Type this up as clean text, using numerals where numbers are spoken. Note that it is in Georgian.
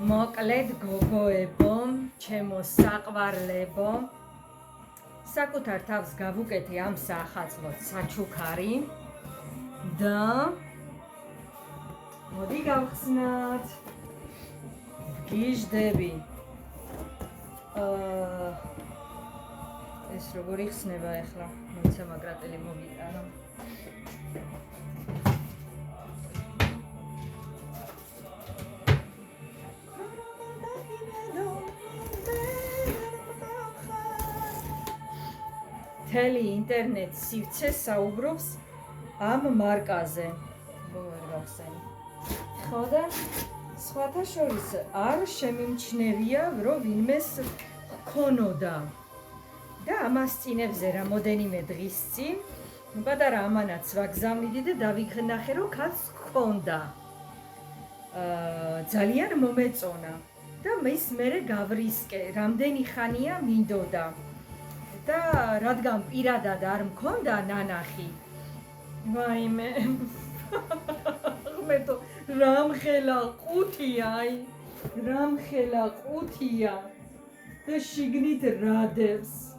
მოკლედ გოგოებო, ჩემო საყვარლებო, საკუთარ თავს გავუკეთე ამ სახაცლოდ საჩუქარი და მოდი გავხსნათ. ვგიჟდები. ეს როგორ იხსნება ახლა? მოიცა მაგრატელი მოვიტანო. მთელი ინტერნეტ სივრცე საუბრობს ამ მარკაზე. ვერ გავხსენი. ხო და სხვათა შორის არ შემიმჩნევია, რომ ვინმეს ჰქონოდა. და ამას წინებზე რამოდენიმე დღის წინ პატარა ამანაც ვაგზავნიდი და დავინახე, რომ კაცს ჰქონდა. ძალიან მომეწონა და ის მერე გავრისკე, რამდენი ხანია მინდოდა. და რადგან პირადად არ მქონდა ნანახი. ვაიმე. ღმერთო, რამხელა ყუთია, რამხელა ყუთია და შიგნით რადევს.